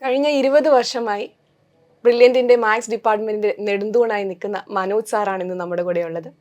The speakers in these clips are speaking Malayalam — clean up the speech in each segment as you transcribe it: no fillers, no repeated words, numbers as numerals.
കഴിഞ്ഞ 20 വർഷമായി ബ്രില്യൻറ്റിൻ്റെ മാത്സ് ഡിപ്പാർട്ട്മെൻറ്റിൻ്റെ നെടുന്തൂണായി നിൽക്കുന്ന മനോജ് സാറാണ് ഇന്ന് നമ്മുടെ കൂടെ ഉള്ളത്.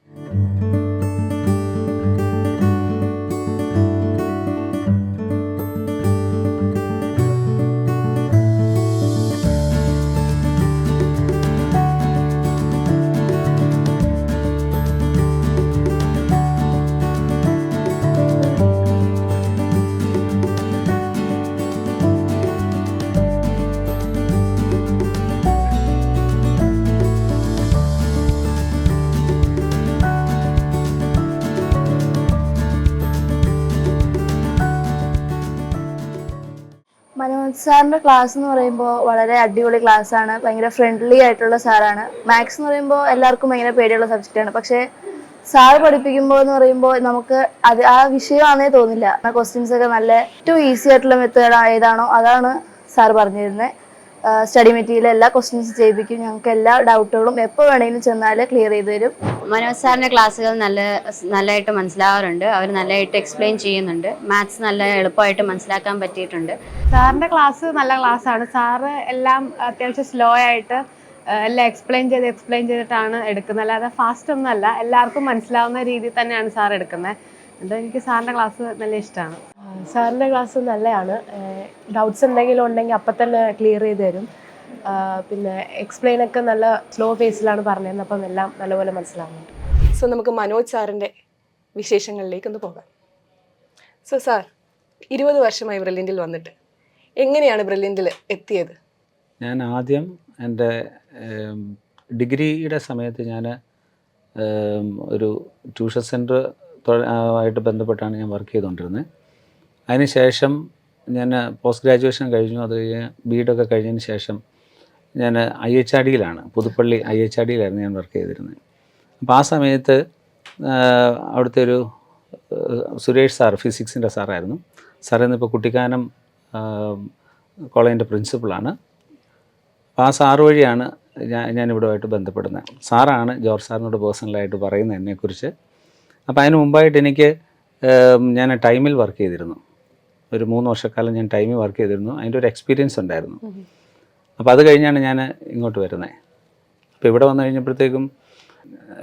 മനോജ് സാറിൻ്റെ ക്ലാസ് എന്ന് പറയുമ്പോൾ വളരെ അടിപൊളി ക്ലാസ്സാണ്. ഭയങ്കര ഫ്രണ്ട്ലി ആയിട്ടുള്ള സാറാണ്. മാത്സ് എന്ന് പറയുമ്പോൾ എല്ലാവർക്കും ഭയങ്കര പേടിയുള്ള സബ്ജക്റ്റാണ്. പക്ഷേ സാറ് പഠിപ്പിക്കുമ്പോൾ എന്ന് പറയുമ്പോൾ നമുക്ക് അത് ആ വിഷയമാണെന്നേ തോന്നില്ല. ക്വസ്റ്റ്യൻസ് ഒക്കെ നല്ല ഏറ്റവും ഈസി ആയിട്ടുള്ള മെത്തേഡ് ഏതാണോ അതാണ് സാറ് പറഞ്ഞു തരുന്നത്. സ്റ്റഡി മെറ്റീരിയൽ എല്ലാ ക്വസ്റ്റ്യൻസ് ചെയ്യിപ്പിക്കും. ഞങ്ങൾക്ക് എല്ലാ ഡൗട്ടുകളും എപ്പോൾ വേണമെങ്കിലും ചെന്നാൽ ക്ലിയർ ചെയ്ത് തരും. മനോജ് സാറിൻ്റെ ക്ലാസ്സുകൾ നല്ലതായിട്ട് മനസ്സിലാവാറുണ്ട്. അവർ നല്ലതായിട്ട് എക്സ്പ്ലെയിൻ ചെയ്യുന്നുണ്ട്. മാത്സ് നല്ല എളുപ്പമായിട്ട് മനസ്സിലാക്കാൻ പറ്റിയിട്ടുണ്ട്. സാറിൻ്റെ ക്ലാസ് നല്ല ക്ലാസ്സാണ്. സാറ് എല്ലാം അത്യാവശ്യം സ്ലോ ആയിട്ട് എല്ലാം എക്സ്പ്ലെയിൻ ചെയ്തിട്ടാണ് എടുക്കുന്നത്. അല്ലാതെ ഫാസ്റ്റ് ഒന്നുമല്ല, എല്ലാവർക്കും മനസ്സിലാവുന്ന രീതിയിൽ തന്നെയാണ് സാർ എടുക്കുന്നത്. അതുകൊണ്ട് എനിക്ക് സാറിൻ്റെ ക്ലാസ് നല്ല ഇഷ്ടമാണ്. സാറിൻ്റെ ക്ലാസ് നല്ലതാണ്. ഡൗട്ട്സ് എന്തെങ്കിലും ഉണ്ടെങ്കിൽ അപ്പം തന്നെ ക്ലിയർ ചെയ്ത് തരും. പിന്നെ എക്സ്പ്ലെയിനൊക്കെ നല്ല സ്ലോ പേസിലാണ് പറഞ്ഞിരുന്നത്. അപ്പം എല്ലാം നല്ലപോലെ മനസ്സിലാവുന്നുണ്ട്. സോ നമുക്ക് മനോജ് സാറിൻ്റെ വിശേഷങ്ങളിലേക്ക് ഒന്ന് പോകാം. സോ സാർ 20 വർഷമായി ബ്രില്യൻറ്റിൽ വന്നിട്ട് എങ്ങനെയാണ് ബ്രില്യൻറ്റിൽ എത്തിയത്? ഞാൻ ആദ്യം എൻ്റെ ഡിഗ്രിയുടെ സമയത്ത് ഞാൻ ഒരു ട്യൂഷൻ സെൻറ്റർ ആയിട്ട് ബന്ധപ്പെട്ടാണ് ഞാൻ വർക്ക് ചെയ്തുകൊണ്ടിരുന്നത്. അതിനുശേഷം ഞാൻ പോസ്റ്റ് ഗ്രാജുവേഷൻ കഴിഞ്ഞു. അത് കഴിഞ്ഞ് ബി.എഡൊക്കെ കഴിഞ്ഞതിന് ശേഷം ഞാൻ IHRDയിലാണ്, പുതുപ്പള്ളി IHRDയിലായിരുന്നു ഞാൻ വർക്ക് ചെയ്തിരുന്നത്. അപ്പോൾ ആ സമയത്ത് അവിടുത്തെ ഒരു സുരേഷ് സാർ, ഫിസിക്സിൻ്റെ സാറായിരുന്നു. സാറിന്ന് ഇപ്പോൾ കുട്ടിക്കാനം കോളേജിൻ്റെ പ്രിൻസിപ്പളാണ്. അപ്പോൾ ആ സാറ് വഴിയാണ് ഞാനിവിടുമായിട്ട് ബന്ധപ്പെടുന്നത്. സാറാണ് ജോർജ് സാറിനോട് പേഴ്സണലായിട്ട് പറയുന്നത് എന്നെക്കുറിച്ച്. അപ്പോൾ അതിന് മുമ്പായിട്ട് എനിക്ക് ഞാൻ ടൈമിൽ വർക്ക് ചെയ്തിരുന്നു. ഒരു 3 വർഷക്കാലം ഞാൻ ടൈമിൽ വർക്ക് ചെയ്തിരുന്നു. അതിൻ്റെ ഒരു എക്സ്പീരിയൻസ് ഉണ്ടായിരുന്നു. അപ്പോൾ അത് കഴിഞ്ഞാണ് ഞാൻ ഇങ്ങോട്ട് വരുന്നത്. അപ്പോൾ ഇവിടെ വന്നു കഴിഞ്ഞപ്പോഴത്തേക്കും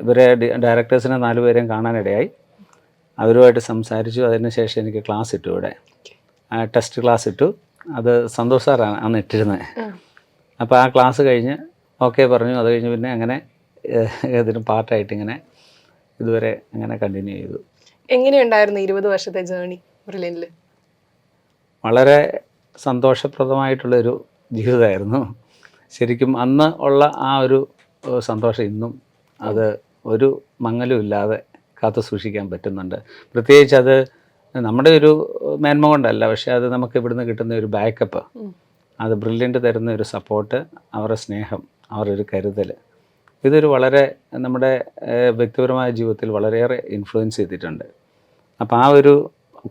ഇവരെ ഡയറക്ടേഴ്സിനെ 4 പേരെയും കാണാനിടയായി. അവരുമായിട്ട് സംസാരിച്ചു. അതിന് ശേഷം എനിക്ക് ക്ലാസ് ഇട്ടു. ഇവിടെ ടെസ്റ്റ് ക്ലാസ് ഇട്ടു. അത് സന്തോഷ് സാറാണ് അന്ന് ഇട്ടിരുന്നത്. അപ്പോൾ ആ ക്ലാസ് കഴിഞ്ഞ് ഓക്കെ പറഞ്ഞു. അത് കഴിഞ്ഞ് പിന്നെ അങ്ങനെ ഇതിന് പാർട്ടായിട്ട് ഇങ്ങനെ ഇതുവരെ അങ്ങനെ കണ്ടിന്യൂ ചെയ്തു. എങ്ങനെയുണ്ടായിരുന്നു 20 വർഷത്തെ ജേർണി ബ്രില്യൻറ്റിൽ? വളരെ സന്തോഷപ്രദമായിട്ടുള്ളൊരു ജീവിതമായിരുന്നു. ശരിക്കും അന്ന് ഉള്ള ആ ഒരു സന്തോഷം ഇന്നും അത് ഒരു മങ്ങലും ഇല്ലാതെ കാത്തു സൂക്ഷിക്കാൻ പറ്റുന്നുണ്ട്. പ്രത്യേകിച്ച് അത് നമ്മുടെ ഒരു മേന്മ കൊണ്ടല്ല, പക്ഷേ അത് നമുക്ക് ഇവിടുന്ന് കിട്ടുന്ന ഒരു ബാക്കപ്പ്, അത് ബ്രില്യൻറ്റ് തരുന്ന ഒരു സപ്പോർട്ട്, അവരുടെ സ്നേഹം, അവരുടെ ഒരു കരുതൽ, ഇതൊരു വളരെ നമ്മുടെ വ്യക്തിപരമായ ജീവിതത്തിൽ വളരെയേറെ ഇൻഫ്ലുവൻസ് ചെയ്തിട്ടുണ്ട്. അപ്പോൾ ആ ഒരു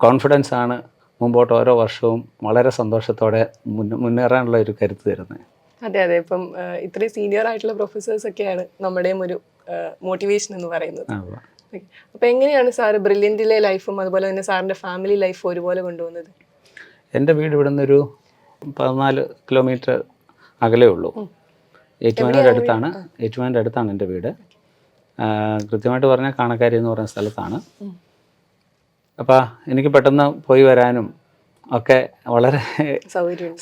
കോൺഫിഡൻസ് ആണ് മുമ്പോട്ട് ഓരോ വർഷവും വളരെ സന്തോഷത്തോടെ മുന്നേറാനുള്ള ഒരു കരുത്ത് തരുന്നത്. അതെ അതെ, ഇപ്പം ഇത്രയും സീനിയർ ആയിട്ടുള്ള പ്രൊഫസേഴ്സൊക്കെയാണ് നമ്മുടെയും ഒരു മോട്ടിവേഷൻ എന്ന് പറയുന്നത്. അപ്പോൾ എങ്ങനെയാണ് സാറ് ബ്രില്യൻറ്റിലെ ലൈഫും അതുപോലെ തന്നെ സാറിൻ്റെ ഫാമിലി ലൈഫും ഒരുപോലെ കൊണ്ടുപോകുന്നത്? എൻ്റെ വീട് ഇവിടെ നിന്നൊരു 14 കിലോമീറ്റർ അകലേ ഉള്ളൂ. ഏറ്റുമാനൂർ അടുത്താണ് എൻ്റെ വീട്. കൃത്യമായിട്ട് പറഞ്ഞാൽ കാണക്കാരി എന്ന് പറയുന്ന സ്ഥലത്താണ്. അപ്പോൾ എനിക്ക് പെട്ടെന്ന് പോയി വരാനും ഒക്കെ വളരെ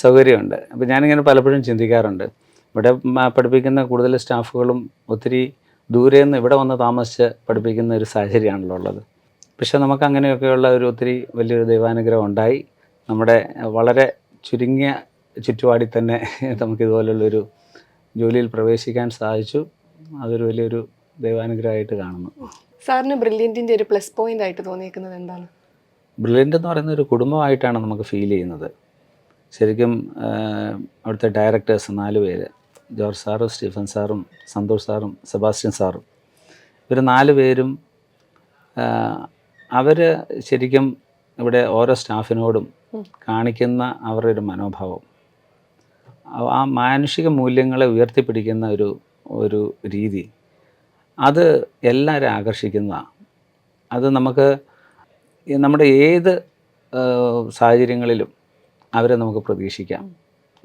സൗകര്യമുണ്ട്. അപ്പോൾ ഞാനിങ്ങനെ പലപ്പോഴും ചിന്തിക്കാറുണ്ട്, ഇവിടെ പഠിപ്പിക്കുന്ന കൂടുതൽ സ്റ്റാഫുകളും ഒത്തിരി ദൂരെ നിന്ന് ഇവിടെ വന്ന് താമസിച്ച് പഠിപ്പിക്കുന്ന ഒരു സാഹചര്യമാണല്ലോ ഉള്ളത്. പക്ഷേ നമുക്ക് അങ്ങനെയൊക്കെയുള്ള ഒരു ഒത്തിരി വലിയൊരു ദൈവാനുഗ്രഹം ഉണ്ടായി. നമ്മുടെ വളരെ ചുരുങ്ങിയ ചുറ്റുപാടിൽ തന്നെ നമുക്കിതുപോലുള്ളൊരു ജോലിയിൽ പ്രവേശിക്കാൻ സാധിച്ചു. അതൊരു വലിയൊരു ദൈവാനുഗ്രഹമായിട്ട് കാണുന്നു. സാറിന് ബ്രില്യൻറ്റിൻ്റെ ഒരു പ്ലസ് പോയിൻ്റ് ആയിട്ട് തോന്നിയിരിക്കുന്നത് എന്താണ്? ബ്രില്യൻ്റ് എന്ന് പറയുന്ന ഒരു കുടുംബമായിട്ടാണ് നമുക്ക് ഫീൽ ചെയ്യുന്നത്. ശരിക്കും അവിടുത്തെ ഡയറക്ടേഴ്സ് 4 പേര്, ജോർജ് സാറും സ്റ്റീഫൻ സാറും സന്തോഷ് സാറും സെബാസ്റ്റ്യൻ സാറും, ഇവർ 4 പേരും അവർ ശരിക്കും ഇവിടെ ഓരോ സ്റ്റാഫിനോടും കാണിക്കുന്ന അവരുടെ ഒരു മനോഭാവം, ആ മാനുഷിക മൂല്യങ്ങളെ ഉയർത്തിപ്പിടിക്കുന്ന ഒരു രീതി, അത് എല്ലാവരും ആകർഷിക്കുന്നതാണ്. അത് നമുക്ക് നമ്മുടെ ഏത് സാഹചര്യങ്ങളിലും അവരെ നമുക്ക് പ്രതീക്ഷിക്കാം.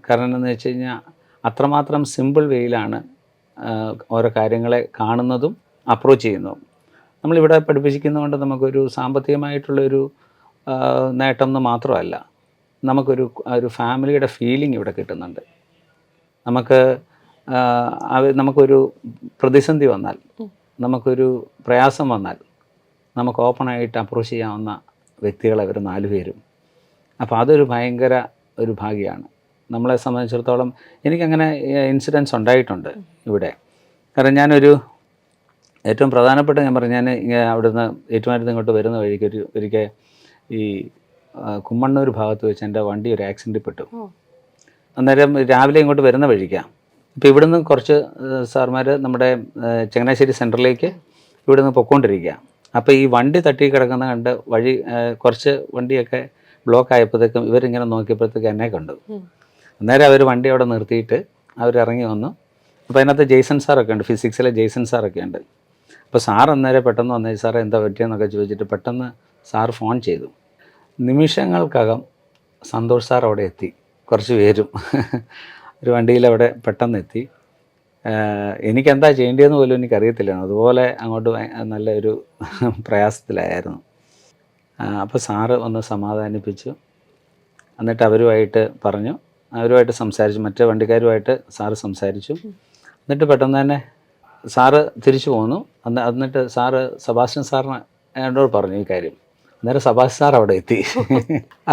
കാരണം എന്താണെന്ന് വെച്ച് കഴിഞ്ഞാൽ അത്രമാത്രം സിമ്പിൾ വേയിലാണ് ഓരോ കാര്യങ്ങളെ കാണുന്നതും അപ്രോച്ച് ചെയ്യുന്നതും. നമ്മളിവിടെ പഠിപ്പിക്കുന്നതുകൊണ്ട് നമുക്കൊരു സാമ്പത്തികമായിട്ടുള്ളൊരു നേട്ടം എന്ന് മാത്രമല്ല, ഒരു ഫാമിലിയുടെ ഫീലിംഗ് ഇവിടെ കിട്ടുന്നുണ്ട്. നമുക്കൊരു പ്രതിസന്ധി വന്നാൽ, നമുക്കൊരു പ്രയാസം വന്നാൽ നമുക്ക് ഓപ്പണായിട്ട് അപ്രോച്ച് ചെയ്യാവുന്ന വ്യക്തികളെ അവർ 4 പേരും. അപ്പോൾ അതൊരു ഭയങ്കര ഒരു ഭാഗ്യമാണ്. നമ്മളെ സംബന്ധിച്ചിടത്തോളം എനിക്കങ്ങനെ ഇൻസിഡൻസ് ഉണ്ടായിട്ടുണ്ട് ഇവിടെ. കാരണം ഞാനൊരു ഏറ്റവും പ്രധാനപ്പെട്ട ഞാൻ അവിടുന്ന് ഏറ്റുമാനൂരിൽ ഇങ്ങോട്ട് വരുന്ന വഴിക്ക് ഒരിക്കൽ ഈ കുമ്മണ്ണൂർ ഭാഗത്ത് വെച്ച് എൻ്റെ വണ്ടി ഒരു ആക്സിഡൻറ്റിൽ പെട്ടു. അന്നേരം രാവിലെ ഇങ്ങോട്ട് വരുന്ന വഴിക്കാണ്. ഇപ്പോൾ ഇവിടുന്ന് കുറച്ച് സാർമാർ നമ്മുടെ ചങ്ങനാശ്ശേരി സെൻറ്ററിലേക്ക് ഇവിടുന്ന് പൊയ്ക്കൊണ്ടിരിക്കുക. അപ്പോൾ ഈ വണ്ടി തട്ടി കിടക്കുന്ന കണ്ട് വഴി കുറച്ച് വണ്ടിയൊക്കെ ബ്ലോക്ക് ആയപ്പോഴത്തേക്കും ഇവരിങ്ങനെ നോക്കിയപ്പോഴത്തേക്ക് എന്നെ കണ്ടു. അന്നേരം അവർ വണ്ടി അവിടെ നിർത്തിയിട്ട് അവരിറങ്ങി വന്നു. അപ്പോൾ അതിനകത്ത് ജെയ്സൺ സാറൊക്കെ ഉണ്ട്, ഫിസിക്സിലെ ജെയ്സൺ സാറൊക്കെ ഉണ്ട്. അപ്പോൾ സാർ അന്നേരം പെട്ടെന്ന് വന്നേ, സാറേ എന്താ പറ്റിയെന്നൊക്കെ ചോദിച്ചിട്ട് പെട്ടെന്ന് സാർ ഫോൺ ചെയ്തു. നിമിഷങ്ങൾക്കകം സന്തോഷ് സാർ അവിടെ എത്തി, കുറച്ച് പേരും ഒരു വണ്ടിയിലവിടെ പെട്ടെന്ന് എത്തി. എനിക്കെന്താ ചെയ്യേണ്ടതെന്ന് പോലും എനിക്കറിയത്തില്ല. അതുപോലെ അങ്ങോട്ട് നല്ലൊരു പ്രയാസത്തിലായിരുന്നു. അപ്പോൾ സാറ് ഒന്ന് സമാധാനിപ്പിച്ചു. എന്നിട്ട് അവരുമായിട്ട് പറഞ്ഞു, അവരുമായിട്ട് സംസാരിച്ചു, മറ്റേ വണ്ടിക്കാരുമായിട്ട് സാറ് സംസാരിച്ചു. എന്നിട്ട് പെട്ടെന്ന് തന്നെ സാറ് തിരിച്ചു പോന്നു. എന്നിട്ട് സാറ് സെബാസ്റ്റ്യൻ സാറിന് എന്നോട് പറഞ്ഞു ഈ കാര്യം. അന്നേരം സെബാസ്റ്റ്യൻ സാർ അവിടെ എത്തി.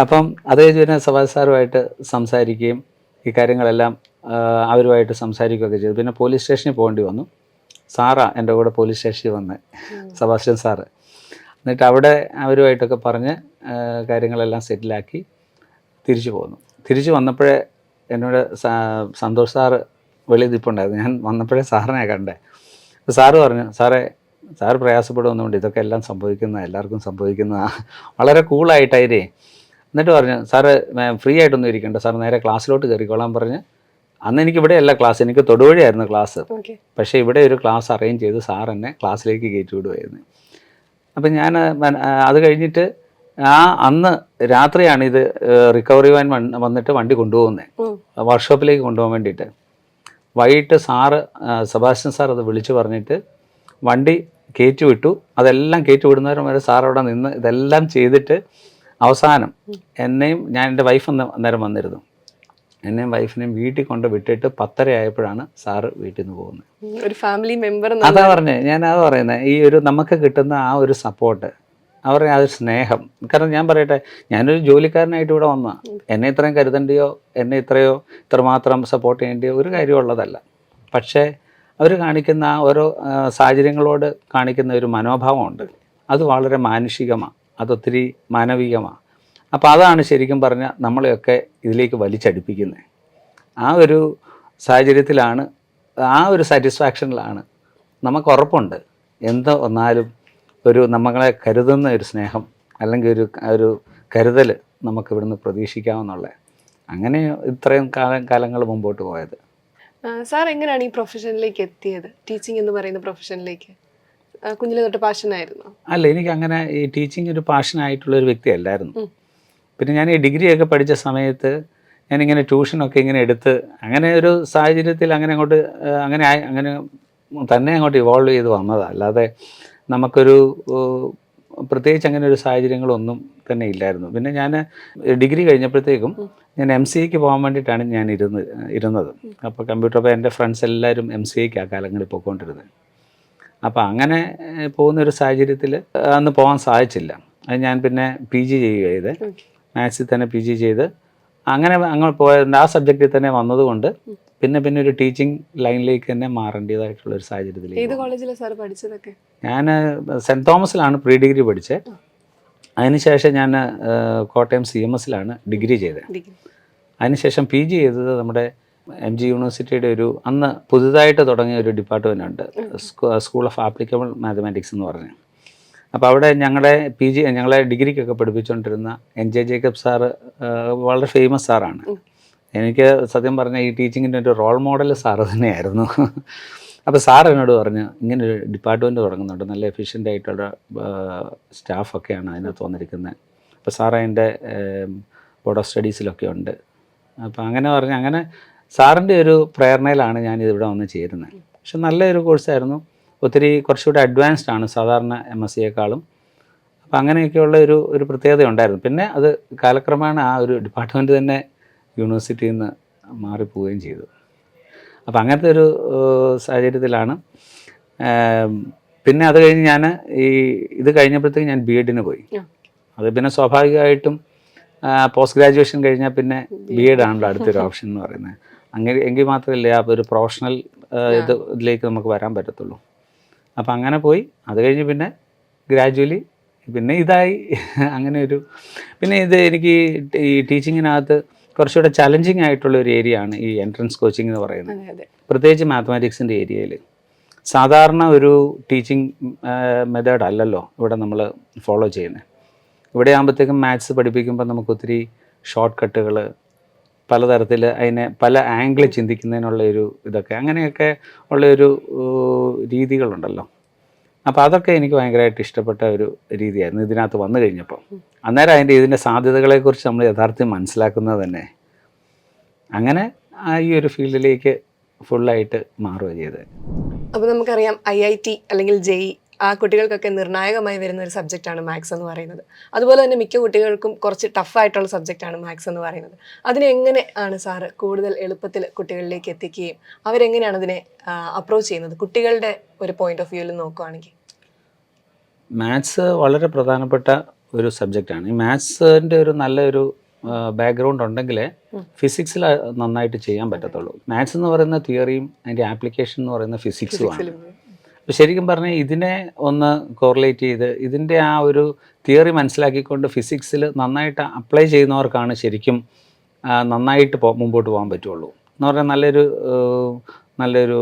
അപ്പം അത് കഴിഞ്ഞ് പിന്നെ സെബാസ്റ്റ്യൻ സാറുമായിട്ട് സംസാരിക്കുകയും ഈ കാര്യങ്ങളെല്ലാം അവരുമായിട്ട് സംസാരിക്കുകയൊക്കെ ചെയ്തു. പിന്നെ പോലീസ് സ്റ്റേഷനിൽ പോകേണ്ടി വന്നു. സാറാ എൻ്റെ കൂടെ പോലീസ് സ്റ്റേഷനിൽ വന്ന്, സെബാസ്റ്റ്യൻ സാറ്. എന്നിട്ട് അവിടെ അവരുമായിട്ടൊക്കെ പറഞ്ഞ് കാര്യങ്ങളെല്ലാം സെറ്റിലാക്കി തിരിച്ചു പോന്നു. തിരിച്ചു വന്നപ്പോഴേ എന്നോട് സന്തോഷ് സാറ് വെളിയിൽ നിൽപ്പുണ്ടായിരുന്നു. ഞാൻ വന്നപ്പോഴേ സാറിനെ കണ്ടേ. അപ്പോൾ സാറ് പറഞ്ഞു, സാറ് പ്രയാസപ്പെടുമെന്നുകൊണ്ട് ഇതൊക്കെ എല്ലാം എല്ലാവർക്കും സംഭവിക്കുന്നതാണ്, വളരെ കൂളായിട്ടായിരുന്നേ. എന്നിട്ട് പറഞ്ഞു, സാറ് ഫ്രീ ആയിട്ടൊന്നും ഇരിക്കണ്ട, സാർ നേരെ ക്ലാസ്സിലോട്ട് കയറിക്കോളാൻ പറഞ്ഞ്. അന്ന് എനിക്ക് ഇവിടെയല്ല ക്ലാസ്, എനിക്ക് തൊടുവഴിയായിരുന്നു ക്ലാസ്. പക്ഷേ ഇവിടെ ഒരു ക്ലാസ് അറേഞ്ച് ചെയ്ത് സാർ എന്നെ ക്ലാസ്സിലേക്ക് കയറ്റി വിടുമായിരുന്നു. അപ്പം ഞാൻ അത് കഴിഞ്ഞിട്ട് അന്ന് രാത്രിയാണ് ഇത് റിക്കവറി വാൻ വന്നിട്ട് വണ്ടി കൊണ്ടുപോകുന്നത്, വർക്ക്ഷോപ്പിലേക്ക് കൊണ്ടുപോകാൻ വേണ്ടിയിട്ട്. വൈകിട്ട് സാറ് സെബാസ്റ്റ്യൻ സാർ അത് വിളിച്ചു പറഞ്ഞിട്ട് വണ്ടി കയറ്റി വിട്ടു. അതെല്ലാം കയറ്റി വിടുന്നവരും വരെ സാർ അവിടെ നിന്ന് ഇതെല്ലാം ചെയ്തിട്ട് അവസാനം എന്നെയും എൻ്റെ വൈഫ് അന്നേരം വന്നിരുന്നു, എന്നെയും വൈഫിനെയും വീട്ടിൽ കൊണ്ട് വിട്ടിട്ട് 10:30 ആയപ്പോഴാണ് സാറ് വീട്ടിൽ നിന്ന് പോകുന്നത്. ഒരു ഫാമിലി മെമ്പർ അതാ പറഞ്ഞത്, ഞാനത് പറയുന്നത്. ഈ ഒരു നമുക്ക് കിട്ടുന്ന ആ ഒരു സപ്പോർട്ട്, അവരുടെ ആ ഒരു സ്നേഹം. കാരണം ഞാൻ പറയട്ടെ, ഞാനൊരു ജോലിക്കാരനായിട്ട് ഇവിടെ വന്നതാണ്. എന്നെ ഇത്രയും കരുതേണ്ടിയോ എന്നെ ഇത്രമാത്രം സപ്പോർട്ട് ചെയ്യേണ്ടിയോ ഒരു കാര്യമുള്ളതല്ല. പക്ഷേ അവർ കാണിക്കുന്ന ആ ഓരോ സാഹചര്യങ്ങളോട് കാണിക്കുന്ന ഒരു മനോഭാവമുണ്ട്, അത് വളരെ മാനുഷികമാണ്, അതൊത്തിരി മാനവികമാണ്. അപ്പോൾ അതാണ് ശരിക്കും പറഞ്ഞാൽ നമ്മളെയൊക്കെ ഇതിലേക്ക് വലിച്ചടിപ്പിക്കുന്നത്. ആ ഒരു സാഹചര്യത്തിലാണ്, ആ ഒരു സാറ്റിസ്ഫാക്ഷനിലാണ് നമുക്ക് ഉറപ്പുണ്ട് എന്ത് വന്നാലും നമ്മളെ കരുതുന്ന ഒരു സ്നേഹം അല്ലെങ്കിൽ ഒരു കരുതൽ നമുക്ക് ഇവിടുന്ന് പ്രതീക്ഷിക്കാമെന്നുള്ള, അങ്ങനെ ഇത്രയും കാലങ്ങൾ മുമ്പോട്ട് പോയത്. സാർ എങ്ങനെയാണ് ഈ പ്രൊഫഷനിലേക്ക് എത്തിയത്? ടീച്ചിങ് എന്ന് പറയുന്ന പ്രൊഫഷനിലേക്ക് കുഞ്ഞിലെ തൊട്ട് പാഷനായിരുന്നു? അല്ല, എനിക്ക് അങ്ങനെ ഈ ടീച്ചിങ് ഒരു പാഷനായിട്ടുള്ളൊരു വ്യക്തിയല്ലായിരുന്നു. പിന്നെ ഞാൻ ഈ ഡിഗ്രിയൊക്കെ പഠിച്ച സമയത്ത് ഞാനിങ്ങനെ ട്യൂഷനൊക്കെ ഇങ്ങനെ എടുത്ത് അങ്ങനെ ഒരു സാഹചര്യത്തിൽ അങ്ങനെ തന്നെ അങ്ങോട്ട് ഇവോൾവ് ചെയ്ത് വന്നതാണ്. അല്ലാതെ നമുക്കൊരു പ്രത്യേകിച്ച് അങ്ങനെ ഒരു സാഹചര്യങ്ങളൊന്നും തന്നെ ഇല്ലായിരുന്നു. പിന്നെ ഞാൻ ഡിഗ്രി കഴിഞ്ഞപ്പോഴത്തേക്കും ഞാൻ MCAക്ക് പോകാൻ വേണ്ടിയിട്ടാണ് ഞാൻ ഇരുന്നത്. അപ്പോൾ കമ്പ്യൂട്ടർ എൻ്റെ ഫ്രണ്ട്സ് എല്ലാവരും MCAക്ക് ആ കാലങ്ങളിൽ പോയിക്കൊണ്ടിരുന്നത്. അപ്പോൾ അങ്ങനെ പോകുന്നൊരു സാഹചര്യത്തിൽ അന്ന് പോകാൻ സാധിച്ചില്ല. അത് ഞാൻ പിന്നെ PG ചെയ്യുക ചെയ്ത്, മാത്സിൽ തന്നെ PG ചെയ്ത് അങ്ങനെ പോയതുകൊണ്ട് ആ സബ്ജക്റ്റിൽ തന്നെ വന്നതുകൊണ്ട് പിന്നെ ഒരു ടീച്ചിങ് ലൈനിലേക്ക് തന്നെ മാറേണ്ടതായിട്ടുള്ള ഒരു സാഹചര്യത്തിൽ. ഏത് കോളേജിലാണ് സാർ പഠിച്ചതൊക്കെ? ഞാൻ സെൻറ്റ് തോമസിലാണ് പ്രീ ഡിഗ്രി പഠിച്ചത്. അതിനുശേഷം ഞാൻ കോട്ടയം CMSലാണ് ഡിഗ്രി ചെയ്തത്. അതിനുശേഷം PG ചെയ്തത് നമ്മുടെ MG യൂണിവേഴ്സിറ്റിയുടെ അന്ന് പുതുതായിട്ട് തുടങ്ങിയ ഒരു ഡിപ്പാർട്ട്മെൻറ്റുണ്ട്, സ്കൂൾ ഓഫ് ആപ്ലിക്കബിൾ മാത്തമാറ്റിക്സ് എന്ന് പറഞ്ഞ്. അപ്പോൾ അവിടെ ഞങ്ങളെ ഡിഗ്രിക്കൊക്കെ പഠിപ്പിച്ചുകൊണ്ടിരുന്ന NJ ജേക്കബ് സാറ് വളരെ ഫേമസ് സാറാണ്. എനിക്ക് സത്യം പറഞ്ഞാൽ ഈ ടീച്ചിങ്ങിൻ്റെ ഒരു റോൾ മോഡൽ സാറ് തന്നെയായിരുന്നു. അപ്പോൾ സാർ എന്നോട് പറഞ്ഞു, ഇങ്ങനൊരു ഡിപ്പാർട്ട്മെൻറ്റ് തുടങ്ങുന്നുണ്ട്, നല്ല എഫിഷ്യൻ്റ് ആയിട്ടുള്ള സ്റ്റാഫൊക്കെയാണ് അതിനകത്ത് വന്നിരിക്കുന്നത്. അപ്പോൾ സാർ അതിൻ്റെ ബോർഡ് ഓഫ് സ്റ്റഡീസിലൊക്കെ ഉണ്ട്. അപ്പോൾ അങ്ങനെ പറഞ്ഞ് അങ്ങനെ സാറിൻ്റെ ഒരു പ്രേരണയിലാണ് ഞാൻ ഇവിടെ വന്ന് ചേരുന്നത്. പക്ഷെ നല്ലൊരു കോഴ്സായിരുന്നു, ഒത്തിരി കുറച്ചുകൂടി അഡ്വാൻസ്ഡ് ആണ് സാധാരണ MSc-യെക്കാളും. അപ്പോൾ അങ്ങനെയൊക്കെയുള്ള ഒരു പ്രത്യേകത ഉണ്ടായിരുന്നു. പിന്നെ അത് കാലക്രമേണ ആ ഒരു ഡിപ്പാർട്ട്മെൻറ്റ് തന്നെ യൂണിവേഴ്സിറ്റിയിൽ നിന്ന് മാറിപ്പോവുകയും ചെയ്തു. അപ്പോൾ അങ്ങനത്തെ ഒരു സാഹചര്യത്തിലാണ്. പിന്നെ അത് കഴിഞ്ഞ് ഞാൻ ഇത് കഴിഞ്ഞപ്പോഴത്തേക്ക് ഞാൻ B.Ed പോയി. അത് പിന്നെ സ്വാഭാവികമായിട്ടും പോസ്റ്റ് ഗ്രാജുവേഷൻ കഴിഞ്ഞാൽ പിന്നെ B.Ed ആണല്ലോ അടുത്തൊരു ഓപ്ഷൻ എന്ന് പറയുന്നത്. അങ്ങനെ എങ്കിൽ മാത്രമല്ലേ ആ ഒരു പ്രൊഫഷണൽ ഇതിലേക്ക് നമുക്ക് വരാൻ പറ്റത്തുള്ളൂ. അപ്പോൾ അങ്ങനെ പോയി. അത് കഴിഞ്ഞ് പിന്നെ ഗ്രാജുവലി പിന്നെ ഇതായി അങ്ങനെ പിന്നെ ഇത് എനിക്ക് ഈ ടീച്ചിങ്ങിനകത്ത് കുറച്ചുകൂടെ ചലഞ്ചിങ് ആയിട്ടുള്ള ഒരു ഏരിയ ആണ് ഈ എൻട്രൻസ് കോച്ചിങ് എന്ന് പറയുന്നത്. പ്രത്യേകിച്ച് മാത്തമാറ്റിക്സിൻ്റെ ഏരിയയിൽ സാധാരണ ഒരു ടീച്ചിങ് മെത്തേഡ് അല്ലല്ലോ ഇവിടെ നമ്മൾ ഫോളോ ചെയ്യുന്നത്. ഇവിടെ ആകുമ്പോഴത്തേക്കും മാത്സ് പഠിപ്പിക്കുമ്പോൾ നമുക്ക് ഒത്തിരി ഷോർട്ട് കട്ടുകൾ, പലതരത്തിൽ അതിനെ പല ആംഗിൾ ചിന്തിക്കുന്നതിനുള്ള ഇതൊക്കെ അങ്ങനെയൊക്കെ ഉള്ളൊരു രീതികളുണ്ടല്ലോ. അപ്പോൾ അതൊക്കെ എനിക്ക് ഭയങ്കരമായിട്ട് ഇഷ്ടപ്പെട്ട ഒരു രീതിയായിരുന്നു ഇതിനകത്ത് വന്നു കഴിഞ്ഞപ്പോൾ. അന്നേരം ഇതിൻ്റെ സാധ്യതകളെക്കുറിച്ച് നമ്മൾ യഥാർത്ഥം മനസ്സിലാക്കുന്നത് തന്നെ. അങ്ങനെ ഈ ഒരു ഫീൽഡിലേക്ക് ഫുള്ളായിട്ട് മാറുകയാണ് ചെയ്തത്. അപ്പോൾ നമുക്കറിയാം IIT അല്ലെങ്കിൽ JEE ആ കുട്ടികൾക്കൊക്കെ നിർണായകമായി വരുന്ന ഒരു സബ്ജക്റ്റാണ് മാത്സ് എന്ന് പറയുന്നത്. അതുപോലെ തന്നെ മിക്ക കുട്ടികൾക്കും കുറച്ച് ടഫായിട്ടുള്ള സബ്ജക്റ്റാണ് മാത്സ് എന്ന് പറയുന്നത്. അതിനെങ്ങനെ ആണ് സാറ് കൂടുതൽ എളുപ്പത്തിൽ കുട്ടികളിലേക്ക് എത്തിക്കുകയും അവരെങ്ങനെയാണ് അതിനെ അപ്രോച്ച് ചെയ്യുന്നത് കുട്ടികളുടെ ഒരു പോയിന്റ് ഓഫ് വ്യൂവിൽ നോക്കുകയാണെങ്കിൽ? മാത്സ് വളരെ പ്രധാനപ്പെട്ട ഒരു സബ്ജക്റ്റാണ്. ഈ മാത്സിൻ്റെ നല്ലൊരു ബാക്ക്ഗ്രൗണ്ട് ഉണ്ടെങ്കിലേ ഫിസിക്സിൽ നന്നായിട്ട് ചെയ്യാൻ പറ്റത്തുള്ളൂ. മാത്സ് എന്ന് പറയുന്ന തിയറിയും അതിൻ്റെ ആപ്ലിക്കേഷൻ എന്ന് പറയുന്ന ഫിസിക്സുമാണ്. അപ്പോൾ ശരിക്കും പറഞ്ഞാൽ ഇതിനെ ഒന്ന് കോറിലേറ്റ് ചെയ്ത് ഇതിൻ്റെ ആ ഒരു തിയറി മനസ്സിലാക്കിക്കൊണ്ട് ഫിസിക്സിൽ നന്നായിട്ട് അപ്ലൈ ചെയ്യുന്നവർക്കാണ് ശരിക്കും നന്നായിട്ട് മുമ്പോട്ട് പോകാൻ പറ്റുള്ളൂ. എന്ന് പറഞ്ഞാൽ നല്ലൊരു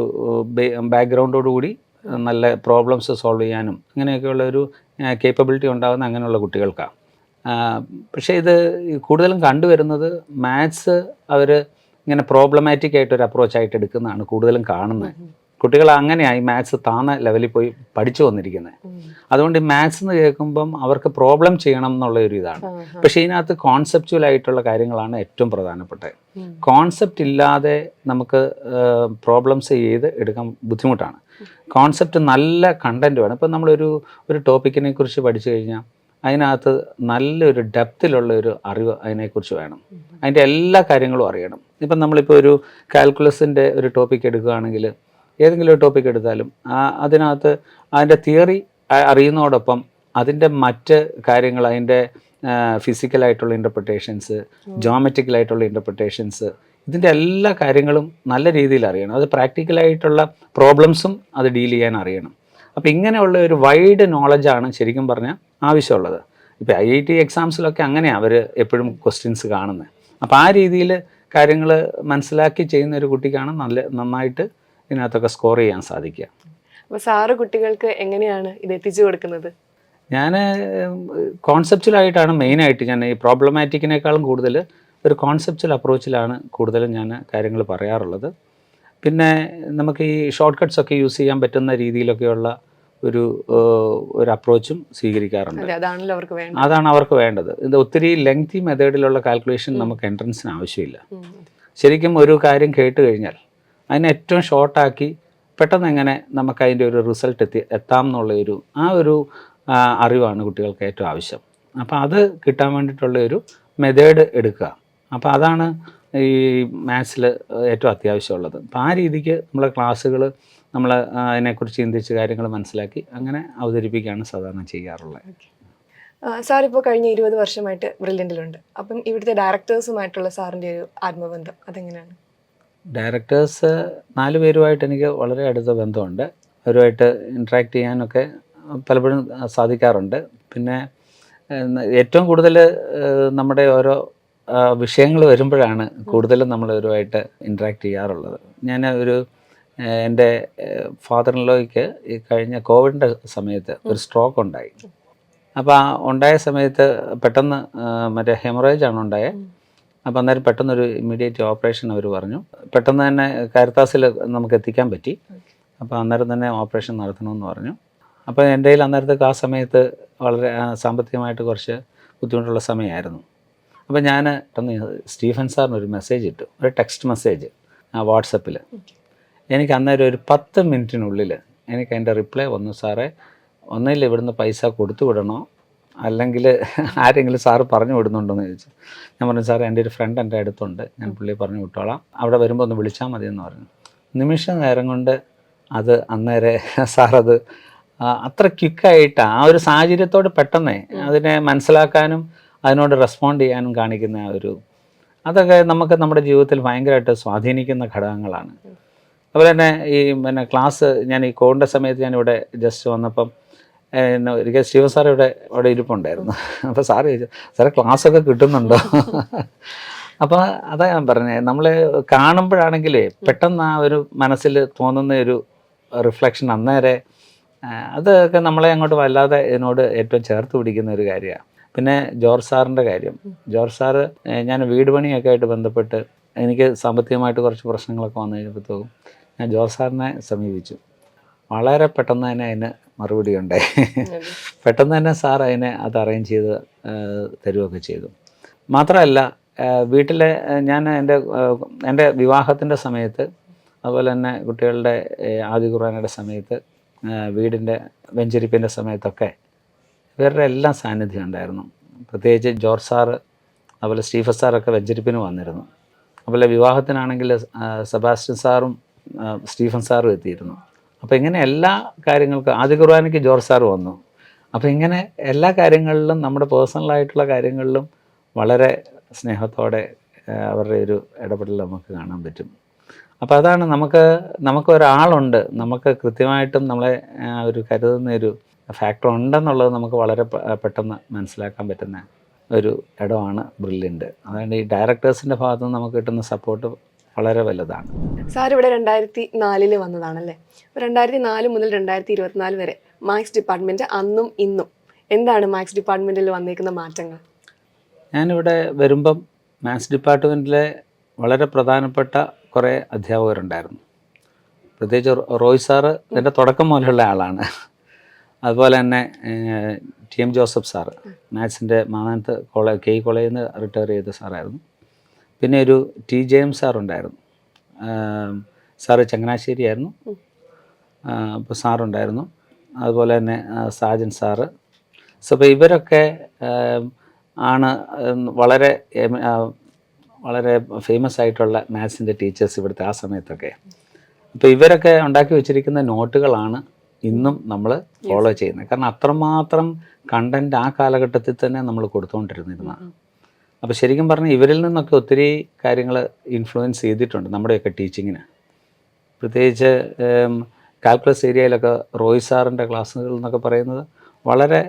ബാക്ക്ഗ്രൗണ്ടോടുകൂടി നല്ല പ്രോബ്ലംസ് സോൾവ് ചെയ്യാനും അങ്ങനെയൊക്കെയുള്ളൊരു കേപ്പബിലിറ്റി ഉണ്ടാകുന്ന അങ്ങനെയുള്ള കുട്ടികൾക്കാണ്. പക്ഷേ ഇത് കൂടുതലും കണ്ടുവരുന്നത് മാത്സ് അവർ ഇങ്ങനെ പ്രോബ്ലമാറ്റിക് ആയിട്ടൊരു അപ്രോച്ചായിട്ട് എടുക്കുന്നതാണ് കൂടുതലും കാണുന്നത്. കുട്ടികൾ അങ്ങനെയായി മാത്സ് താന്ന ലെവലിൽ പോയി പഠിച്ചു വന്നിരിക്കുന്നത്. അതുകൊണ്ട് ഈ മാത്സ് എന്ന് കേൾക്കുമ്പം അവർക്ക് പ്രോബ്ലം ചെയ്യണം എന്നുള്ള ഒരു ഇതാണ്. പക്ഷേ ഇതിനകത്ത് കോൺസെപ്റ്റുവൽ ആയിട്ടുള്ള കാര്യങ്ങളാണ് ഏറ്റവും പ്രധാനപ്പെട്ടത്. കോൺസെപ്റ്റ് ഇല്ലാതെ നമുക്ക് പ്രോബ്ലംസ് ചെയ്ത് എടുക്കാൻ ബുദ്ധിമുട്ടാണ്. കോൺസെപ്റ്റ് നല്ല കണ്ടൻറ്റ് വേണം. ഇപ്പം നമ്മളൊരു ടോപ്പിക്കിനെ കുറിച്ച് പഠിച്ചു കഴിഞ്ഞാൽ അതിനകത്ത് നല്ലൊരു ഡെപ്തിലുള്ള ഒരു അറിവ് അതിനെക്കുറിച്ച് വേണം. അതിൻ്റെ എല്ലാ കാര്യങ്ങളും അറിയണം. ഇപ്പം നമ്മളിപ്പോൾ ഒരു കാൽക്കുലസിൻ്റെ ഒരു ടോപ്പിക്ക് എടുക്കുകയാണെങ്കിൽ ഏതെങ്കിലും ഒരു ടോപ്പിക് എടുത്താലും അതിനകത്ത് അതിൻ്റെ തിയറി അറിയുന്നതോടൊപ്പം അതിൻ്റെ മറ്റ് കാര്യങ്ങൾ, അതിൻ്റെ ഫിസിക്കലായിട്ടുള്ള ഇൻ്റർപ്രിട്ടേഷൻസ്, ജോമെട്രിക്കലായിട്ടുള്ള ഇൻ്റർപ്രിട്ടേഷൻസ്, ഇതിൻ്റെ എല്ലാ കാര്യങ്ങളും നല്ല രീതിയിൽ അറിയണം. അത് പ്രാക്ടിക്കലായിട്ടുള്ള പ്രോബ്ലംസും അത് ഡീൽ ചെയ്യാൻ അറിയണം. അപ്പോൾ ഇങ്ങനെയുള്ള ഒരു വൈഡ് നോളജാണ് ശരിക്കും പറഞ്ഞാൽ ആവശ്യമുള്ളത്. ഇപ്പോൾ IIT എക്സാംസിലൊക്കെ അങ്ങനെയാണ് അവർ എപ്പോഴും ക്വസ്റ്റ്യൻസ് കാണുന്നത്. അപ്പോൾ ആ രീതിയിൽ കാര്യങ്ങൾ മനസ്സിലാക്കി ചെയ്യുന്ന ഒരു കുട്ടിക്കാണ് നന്നായിട്ട് ഇതിനകത്തൊക്കെ സ്കോർ ചെയ്യാൻ സാധിക്കുക. അപ്പോൾ സാറ് കുട്ടികൾക്ക് എങ്ങനെയാണ് ഇത് എത്തിച്ചു കൊടുക്കുന്നത്? ഞാൻ കോൺസെപ്ച്വലായിട്ടാണ് മെയിനായിട്ട് ഞാൻ ഈ പ്രോബ്ലമാറ്റിക്കിനേക്കാളും കൂടുതൽ ഒരു കോൺസെപ്ച്വൽ അപ്രോച്ചിലാണ് കൂടുതലും ഞാൻ കാര്യങ്ങൾ പറയാറുള്ളത്. പിന്നെ നമുക്ക് ഈ ഷോർട്ട് കട്ട്സൊക്കെ യൂസ് ചെയ്യാൻ പറ്റുന്ന രീതിയിലൊക്കെയുള്ള ഒരു അപ്രോച്ചും സ്വീകരിക്കാറുണ്ട്. അതാണ് അവർക്ക് വേണ്ടത്. ഇത് ഒത്തിരി ലെങ്തി മെത്തേഡിലുള്ള കാൽക്കുലേഷൻ നമുക്ക് എൻട്രൻസിന് ആവശ്യമില്ല. ശരിക്കും ഒരു കാര്യം കേട്ട് കഴിഞ്ഞാൽ അതിനെ ഏറ്റവും ഷോർട്ടാക്കി പെട്ടെന്ന് എങ്ങനെ നമുക്ക് അതിൻ്റെ ഒരു റിസൾട്ട് എത്താം എന്നുള്ള ഒരു അറിവാണ് കുട്ടികൾക്ക് ഏറ്റവും ആവശ്യം. അപ്പോൾ അത് കിട്ടാൻ വേണ്ടിയിട്ടുള്ള ഒരു മെത്തേഡ് എടുക്കുക. അപ്പോൾ അതാണ് ഈ മാത്സിൽ ഏറ്റവും അത്യാവശ്യമുള്ളത്. അപ്പോൾ ആ രീതിക്ക് നമ്മളെ ക്ലാസ്സുകൾ നമ്മൾ അതിനെക്കുറിച്ച് ചിന്തിച്ച് കാര്യങ്ങൾ മനസ്സിലാക്കി അങ്ങനെ അവതരിപ്പിക്കുകയാണ് സാധാരണ ചെയ്യാറുള്ളത്. സാർ ഇപ്പോൾ കഴിഞ്ഞ 20 വർഷമായിട്ട് ബ്രില്യൻറ്റിലുണ്ട്. അപ്പം ഇവിടുത്തെ ഡയറക്ടേഴ്സുമായിട്ടുള്ള സാറിൻ്റെ ഒരു ആത്മബന്ധം അതെങ്ങനെയാണ്? ഡയറക്ടേഴ്സ് 4 പേരുമായിട്ട് എനിക്ക് വളരെ അടുത്ത ബന്ധമുണ്ട്. അവരുമായിട്ട് ഇൻട്രാക്ട് ചെയ്യാനൊക്കെ പലപ്പോഴും സാധിക്കാറുണ്ട്. പിന്നെ ഏറ്റവും കൂടുതൽ നമ്മുടെ ഓരോ വിഷയങ്ങൾ വരുമ്പോഴാണ് കൂടുതലും നമ്മളവരുമായിട്ട് ഇൻട്രാക്ട് ചെയ്യാറുള്ളത്. ഞാൻ എൻ്റെ ഫാദർ ഇൻ ലോയ്ക്ക് ഈ കഴിഞ്ഞ കോവിഡിൻ്റെ സമയത്ത് ഒരു സ്ട്രോക്ക് ഉണ്ടായി. അപ്പോൾ ഉണ്ടായ സമയത്ത് പെട്ടെന്ന് മറ്റേ ഹെമറേജാണ് ഉണ്ടായത്. അപ്പോൾ അന്നേരം പെട്ടെന്നൊരു ഇമ്മീഡിയറ്റ് ഓപ്പറേഷൻ അവർ പറഞ്ഞു. പെട്ടെന്ന് തന്നെ കാരിത്താസിൽ നമുക്ക് എത്തിക്കാൻ പറ്റി. അപ്പോൾ അന്നേരം തന്നെ ഓപ്പറേഷൻ നടത്തണമെന്ന് പറഞ്ഞു. അപ്പോൾ എൻ്റെ കയ്യിൽ അന്നേരത്തേക്ക് ആ സമയത്ത് വളരെ സാമ്പത്തികമായിട്ട് കുറച്ച് ബുദ്ധിമുട്ടുള്ള സമയമായിരുന്നു. അപ്പോൾ ഞാൻ സ്റ്റീഫൻ സാറിന് ഒരു മെസ്സേജ് ഇട്ടു, ഒരു ടെക്സ്റ്റ് മെസ്സേജ് വാട്സപ്പിൽ. എനിക്ക് അന്നേരം ഒരു 10 മിനിറ്റിനുള്ളിൽ എനിക്ക് അതിൻ്റെ റിപ്ലൈ വന്നു, സാറേ ഒന്നില്ല ഇവിടുന്ന് പൈസ കൊടുത്തു വിടണോ അല്ലെങ്കിൽ ആരെങ്കിലും സാറ് പറഞ്ഞു വിടുന്നുണ്ടോ എന്ന് ചോദിച്ചു. ഞാൻ പറഞ്ഞു സാറേ എൻ്റെ ഒരു ഫ്രണ്ട് എൻ്റെ അടുത്തുണ്ട്, ഞാൻ പുള്ളിയെ പറഞ്ഞു വിട്ടോളാം, അവിടെ വരുമ്പോൾ ഒന്ന് വിളിച്ചാൽ മതി എന്ന് പറഞ്ഞു. നിമിഷ നേരം കൊണ്ട് അത് അന്നേരം സാറത് അത്ര ക്വിക്കായിട്ട് ആ ഒരു സാഹചര്യത്തോട് പെട്ടെന്ന് അതിനെ മനസ്സിലാക്കാനും അതിനോട് റെസ്പോണ്ട് ചെയ്യാനും കാണിക്കുന്ന അതൊക്കെ നമുക്ക് നമ്മുടെ ജീവിതത്തിൽ ഭയങ്കരമായിട്ട് സ്വാധീനിക്കുന്ന ഘടകങ്ങളാണ്. അതുപോലെ തന്നെ ഈ ക്ലാസ് ഞാൻ ഈ കോവിഡിൻ്റെ സമയത്ത് ഞാനിവിടെ ജസ്റ്റ് വന്നപ്പം ഒരിക്കൽ സ്റ്റീവൻ സാർ അവിടെ ഇരിപ്പുണ്ടായിരുന്നു. അപ്പോൾ സാറ് ചോദിച്ചു, സാറേ ക്ലാസ്സൊക്കെ കിട്ടുന്നുണ്ടോ? അപ്പോൾ അതാ ഞാൻ പറഞ്ഞത്, നമ്മൾ കാണുമ്പോഴാണെങ്കിലേ പെട്ടെന്ന് ആ ഒരു മനസ്സിൽ തോന്നുന്ന ഒരു റിഫ്ലക്ഷൻ അന്നേരെ അതൊക്കെ നമ്മളെ അങ്ങോട്ട് വല്ലാതെ ഇതിനോട് ഏറ്റവും ചേർത്ത് പിടിക്കുന്ന ഒരു കാര്യമാണ്. പിന്നെ ജോർജ് സാറിൻ്റെ കാര്യം, ജോർജ് സാറ് ഞാൻ വീട് പണിയൊക്കെ ആയിട്ട് ബന്ധപ്പെട്ട് എനിക്ക് സാമ്പത്തികമായിട്ട് കുറച്ച് പ്രശ്നങ്ങളൊക്കെ വന്നു കഴിഞ്ഞപ്പോഴത്തേക്കും ഞാൻ ജോർജ് സാറിനെ സമീപിച്ചു. വളരെ പെട്ടെന്ന് തന്നെ അതിന് മറുപടി ഉണ്ടായി. പെട്ടെന്ന് തന്നെ സാർ അത് അറേഞ്ച് ചെയ്ത് തരുകയൊക്കെ ചെയ്തു. മാത്രമല്ല വീട്ടിലെ ഞാൻ എൻ്റെ വിവാഹത്തിൻ്റെ സമയത്ത്, അതുപോലെ തന്നെ കുട്ടികളുടെ ആദ്യ കുർബാനയുടെ സമയത്ത്, വീടിൻ്റെ വെഞ്ചരിപ്പിൻ്റെ സമയത്തൊക്കെ ഇവരുടെ എല്ലാം സാന്നിധ്യം ഉണ്ടായിരുന്നു. പ്രത്യേകിച്ച് ജോർജ് സാറ് അതുപോലെ സ്റ്റീഫൻ സാറൊക്കെ വെഞ്ചരിപ്പിന് വന്നിരുന്നു. അതുപോലെ വിവാഹത്തിനാണെങ്കിൽ സെബാസ്റ്റ്യൻ സാറും സ്റ്റീഫൻ സാറും എത്തിയിരുന്നു. അപ്പോൾ ഇങ്ങനെ എല്ലാ കാര്യങ്ങൾക്കും ആദ്യ കുർബാനയ്ക്ക് ജോർജ് സാറ് വന്നു. അപ്പോൾ ഇങ്ങനെ എല്ലാ കാര്യങ്ങളിലും നമ്മുടെ പേഴ്സണലായിട്ടുള്ള കാര്യങ്ങളിലും വളരെ സ്നേഹത്തോടെ അവരുടെ ഒരു ഇടപെടൽ നമുക്ക് കാണാൻ പറ്റും. അപ്പോൾ അതാണ് നമുക്ക് ഒരാളുണ്ട്, നമുക്ക് കൃത്യമായിട്ടും നമ്മളെ ഒരു കരുതുന്ന ഒരു ഫാക്ടർ ഉണ്ടെന്നുള്ളത് നമുക്ക് വളരെ പെട്ടെന്ന് മനസ്സിലാക്കാൻ പറ്റുന്ന ഒരു ഇടമാണ് ബ്രില്യൻ്റ്. അതുകൊണ്ട് ഈ ഡയറക്ടേഴ്സിൻ്റെ ഭാഗത്ത് നിന്ന് നമുക്ക് കിട്ടുന്ന സപ്പോർട്ട് വളരെ വലുതാണ്. സാർ ഇവിടെ 2004 വന്നതാണല്ലേ. 2004 മുതൽ 2024 വരെ മാത്സ് ഡിപ്പാർട്ട്മെൻറ്റ് അന്നും ഇന്നും എന്താണ് മാത്സ് ഡിപ്പാർട്ട്മെൻറ്റിൽ വന്നിരിക്കുന്ന മാറ്റങ്ങൾ? ഞാനിവിടെ വരുമ്പം മാത്സ് ഡിപ്പാർട്ട്മെൻറ്റിലെ വളരെ പ്രധാനപ്പെട്ട കുറേ അധ്യാപകരുണ്ടായിരുന്നു. പ്രത്യേകിച്ച് റോയ് സാറ് എൻ്റെ തുടക്കം മുതലുള്ള ആളാണ്. അതുപോലെ തന്നെ TM ജോസഫ് സാറ് മാത്സിൻ്റെ മാനാനത്ത് കോളേജിൽ നിന്ന് റിട്ടയർ ചെയ്ത സാറായിരുന്നു. പിന്നെ ഒരു TJM സാറുണ്ടായിരുന്നു, സാറ് ചങ്ങനാശ്ശേരി ആയിരുന്നു. അപ്പോൾ സാറുണ്ടായിരുന്നു. അതുപോലെ തന്നെ സാജൻ സാറ്. സോ അപ്പോൾ ഇവരൊക്കെ ആണ് വളരെ ഫേമസ് ആയിട്ടുള്ള മാത്സിൻ്റെ ടീച്ചേഴ്സ് ഇവിടുത്തെ ആ സമയത്തൊക്കെ. അപ്പോൾ ഇവരൊക്കെ ഉണ്ടാക്കി വെച്ചിരിക്കുന്ന നോട്ടുകളാണ് ഇന്നും നമ്മൾ ഫോളോ ചെയ്യുന്നത്. കാരണം അത്രമാത്രം കണ്ടൻറ്റ് ആ കാലഘട്ടത്തിൽ തന്നെ നമ്മൾ കൊടുത്തുകൊണ്ടിരുന്നതാണ്. അപ്പോൾ ശരിക്കും പറഞ്ഞാൽ ഇവരിൽ നിന്നൊക്കെ ഒത്തിരി കാര്യങ്ങൾ ഇൻഫ്ലുവൻസ് ചെയ്തിട്ടുണ്ട് നമ്മുടെയൊക്കെ ടീച്ചിങ്ങിന്. പ്രത്യേകിച്ച് കാൽക്കുലസ് ഏരിയയിലൊക്കെ റോയ് സാറിൻ്റെ ക്ലാസ്സുകൾ എന്നൊക്കെ പറയുന്നത് വളരെ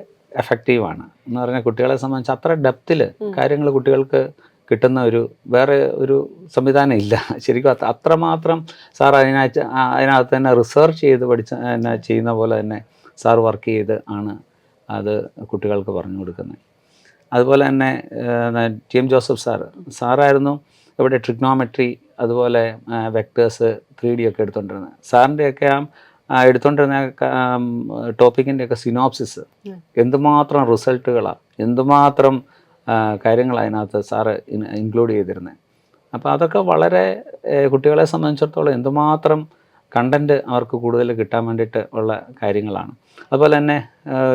എഫക്റ്റീവാണ്. എന്ന് പറഞ്ഞാൽ കുട്ടികളെ സംബന്ധിച്ച് അത്ര ഡെപ്തിൽ കാര്യങ്ങൾ കുട്ടികൾക്ക് കിട്ടുന്ന വേറെ ഒരു സംവിധാനം ഇല്ല. ശരിക്കും അത്രമാത്രം സാർ അതിനകത്ത് തന്നെ റിസർച്ച് ചെയ്ത് ചെയ്യുന്ന പോലെ തന്നെ സാർ വർക്ക് ചെയ്ത് ആണ് അത് കുട്ടികൾക്ക് പറഞ്ഞു കൊടുക്കുന്നത്. അതുപോലെ തന്നെ TM ജോസഫ് സാറായിരുന്നു ഇവിടെ ട്രിഗ്നോമെട്രി, അതുപോലെ വെക്ടേഴ്സ്, 3D ഒക്കെ എടുത്തുകൊണ്ടിരുന്നത്. സാറിൻ്റെയൊക്കെ എടുത്തുകൊണ്ടിരുന്ന ടോപ്പിക്കിൻ്റെയൊക്കെ സിനോപ്സിസ് എന്തുമാത്രം റിസൾട്ടുകളാണ്, എന്തുമാത്രം കാര്യങ്ങൾ അതിനകത്ത് സാറ് ഇൻക്ലൂഡ് ചെയ്തിരുന്നത്. അപ്പോൾ അതൊക്കെ വളരെ കുട്ടികളെ സംബന്ധിച്ചിടത്തോളം എന്തുമാത്രം കണ്ടൻറ്റ് അവർക്ക് കൂടുതൽ കിട്ടാൻ വേണ്ടിയിട്ട് ഉള്ള കാര്യങ്ങളാണ്. അതുപോലെ തന്നെ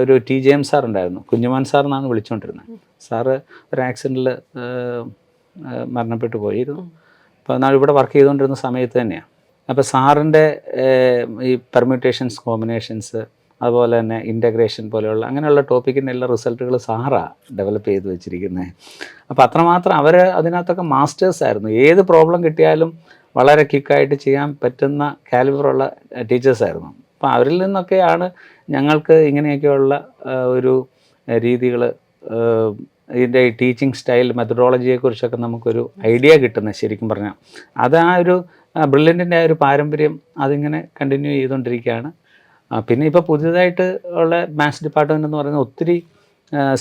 ഒരു TJM സാർ ഉണ്ടായിരുന്നു, കുഞ്ഞുമാൻ സാർ എന്നാണ് വിളിച്ചുകൊണ്ടിരുന്നത്. സാറ് ഒരു ആക്സിഡൻറ്റിൽ മരണപ്പെട്ടു പോയിരുന്നു. അപ്പോൾ എന്നാൽ ഇവിടെ വർക്ക് ചെയ്തുകൊണ്ടിരുന്ന സമയത്ത് തന്നെയാണ്. അപ്പോൾ സാറിൻ്റെ ഈ പെർമ്യൂട്ടേഷൻസ്, കോമ്പിനേഷൻസ്, അതുപോലെ തന്നെ ഇൻ്റഗ്രേഷൻ പോലെയുള്ള അങ്ങനെയുള്ള ടോപ്പിക്കിൻ്റെ എല്ലാ റിസൾട്ടുകൾ സാറാണ് ഡെവലപ്പ് ചെയ്ത് വെച്ചിരിക്കുന്നത്. അപ്പോൾ അത്രമാത്രം അവർ അതിനകത്തൊക്കെ മാസ്റ്റേഴ്സ് ആയിരുന്നു. ഏത് പ്രോബ്ലം കിട്ടിയാലും വളരെ ക്വിക്കായിട്ട് ചെയ്യാൻ പറ്റുന്ന കാലിബറുള്ള ടീച്ചേഴ്സായിരുന്നു. അപ്പോൾ അവരിൽ നിന്നൊക്കെയാണ് ഞങ്ങൾക്ക് ഇങ്ങനെയൊക്കെയുള്ള ഒരു രീതികൾ, ഇതിൻ്റെ ടീച്ചിങ് സ്റ്റൈൽ, മെത്തഡോളജിയെക്കുറിച്ചൊക്കെ നമുക്കൊരു ഐഡിയ കിട്ടുന്നത്. ശരിക്കും പറഞ്ഞാൽ അത് ആ ഒരു ബ്രില്യൻറ്റിൻ്റെ ആ ഒരു പാരമ്പര്യം അതിങ്ങനെ കണ്ടിന്യൂ ചെയ്തുകൊണ്ടിരിക്കുകയാണ്. പിന്നെ ഇപ്പോൾ പുതിയതായിട്ട് ഉള്ള മാത്സ് ഡിപ്പാർട്ട്മെൻ്റ് എന്ന് പറയുന്നത് ഒത്തിരി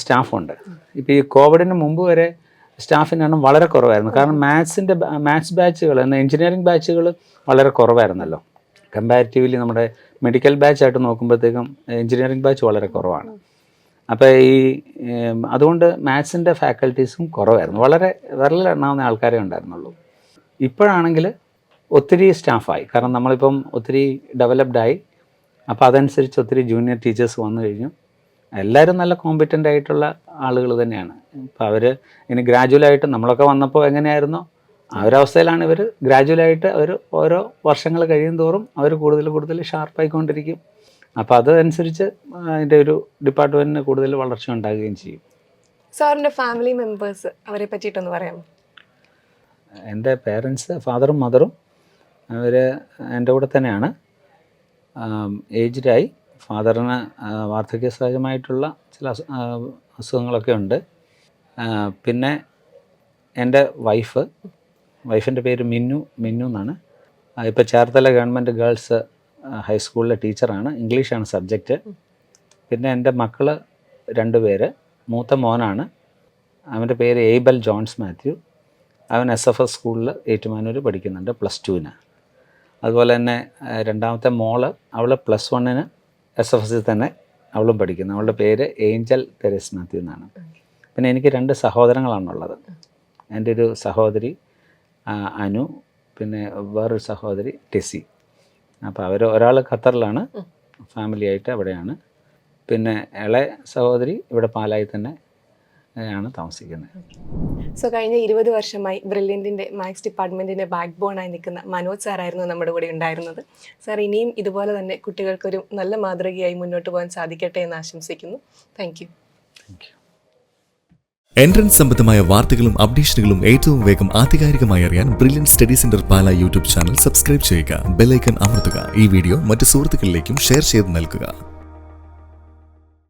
സ്റ്റാഫുണ്ട്. ഇപ്പോൾ ഈ കോവിഡിന് മുമ്പ് വരെ സ്റ്റാഫിൻ്റെ എണ്ണം വളരെ കുറവായിരുന്നു. കാരണം മാത്സ് ബാച്ചുകൾ എഞ്ചിനീയറിംഗ് ബാച്ചുകൾ വളരെ കുറവായിരുന്നല്ലോ. കമ്പാരിറ്റീവ്ലി നമ്മുടെ മെഡിക്കൽ ബാച്ചായിട്ട് നോക്കുമ്പോഴത്തേക്കും എഞ്ചിനീയറിംഗ് ബാച്ച് വളരെ കുറവാണ്. അപ്പോൾ അതുകൊണ്ട് മാത്സിൻ്റെ ഫാക്കൽറ്റീസും കുറവായിരുന്നു, വളരെ വിരലെണ്ണാവുന്ന ആൾക്കാരേ ഉണ്ടായിരുന്നുള്ളൂ. ഇപ്പോഴാണെങ്കിൽ ഒത്തിരി സ്റ്റാഫായി, കാരണം നമ്മളിപ്പം ഒത്തിരി ഡെവലപ്ഡായി. അപ്പോൾ അതനുസരിച്ച് ഒത്തിരി ജൂനിയർ ടീച്ചേഴ്സ് വന്നു കഴിഞ്ഞു. എല്ലാവരും നല്ല കോമ്പിറ്റൻ്റ് ആയിട്ടുള്ള ആളുകൾ തന്നെയാണ്. ഇപ്പോൾ അവർ ഇനി ഗ്രാജുവലായിട്ട് നമ്മളൊക്കെ വന്നപ്പോൾ എങ്ങനെയായിരുന്നോ ആ ഒരു അവസ്ഥയിലാണ് ഇവർ. ഗ്രാജുവലായിട്ട് അവർ ഓരോ വർഷങ്ങൾ കഴിയും തോറും അവർ കൂടുതൽ ഷാർപ്പായിക്കൊണ്ടിരിക്കും. അപ്പോൾ അതനുസരിച്ച് അതിൻ്റെ ഒരു ഡിപ്പാർട്ട്മെൻറ്റിന് കൂടുതൽ വളർച്ച ഉണ്ടാകുകയും ചെയ്യും. സാറിൻ്റെ ഫാമിലി മെമ്പേഴ്സ് അവരെ പറ്റിയിട്ടൊന്ന് പറയാമോ? എൻ്റെ പേരൻസ്, ഫാദറും മദറും, അവർ എൻ്റെ കൂടെ തന്നെയാണ്. ഏജ്ഡായി. ഫാദറിന് വാർദ്ധക്യ സഹജമായിട്ടുള്ള ചില അസുഖങ്ങളൊക്കെ ഉണ്ട്. പിന്നെ എൻ്റെ വൈഫിൻ്റെ പേര് മിന്നു എന്നാണ്. ഇപ്പോൾ ചേർത്തല ഗവൺമെൻറ് ഗേൾസ് ഹൈസ്കൂളിലെ ടീച്ചറാണ്. ഇംഗ്ലീഷാണ് സബ്ജക്റ്റ്. പിന്നെ എൻ്റെ മക്കൾ 2 പേര്. മൂത്ത മോനാണ്, അവൻ്റെ പേര് ഏബൽ ജോൺസ് മാത്യു. അവൻ SFS സ്കൂളിൽ ഏറ്റുമാനൂർ പഠിക്കുന്നുണ്ട്, +2-ന്. അതുപോലെ തന്നെ രണ്ടാമത്തെ മോള്, അവൾ +1-ന് SFSൽ തന്നെ അവളും പഠിക്കുന്നു. അവളുടെ പേര് ഏഞ്ചൽ തെരേസ് മാത്യു എന്നാണ്. പിന്നെ എനിക്ക് 2 സഹോദരങ്ങളാണുള്ളത്. എൻ്റെ ഒരു സഹോദരി അനു, പിന്നെ വേറൊരു സഹോദരി ടെസി. അപ്പോൾ അവർ ഒരാൾ ഖത്തറിലാണ്, ഫാമിലിയായിട്ട് അവിടെയാണ്. പിന്നെ ഇളയ സഹോദരി ഇവിടെ പാലായി തന്നെ ആണ് താമസിക്കുന്നത്. സോ കഴിഞ്ഞ 20 വർഷമായി ബ്രില്യൻറ്റിൻ്റെ മാത്സ് ഡിപ്പാർട്ട്മെൻറ്റിൻ്റെ ബാക്ക് ബോണായി നിൽക്കുന്ന മനോജ് സാറായിരുന്നു നമ്മുടെ കൂടെ ഉണ്ടായിരുന്നത്. സാർ ഇനിയും ഇതുപോലെ തന്നെ കുട്ടികൾക്കൊരു നല്ല മാതൃകയായി മുന്നോട്ട് പോകാൻ സാധിക്കട്ടെ എന്ന് ആശംസിക്കുന്നു. Thank you. എൻട്രൻസ് സംബന്ധമായ വാർത്തകളും അപ്ഡേഷനുകളും ഏറ്റവും വേഗം ആധികാരികമായി അറിയാൻ ബ്രില്യൻ സ്റ്റഡി സെന്റർ പാല യൂട്യൂബ് ചാനൽ സബ്സ്ക്രൈബ് ചെയ്യുക, ബെൽ ഐക്കൺ അമർത്തുക. ഈ വീഡിയോ മറ്റ് സുഹൃത്തുക്കളിലേക്കും ഷെയർ ചെയ്ത് നൽകുക.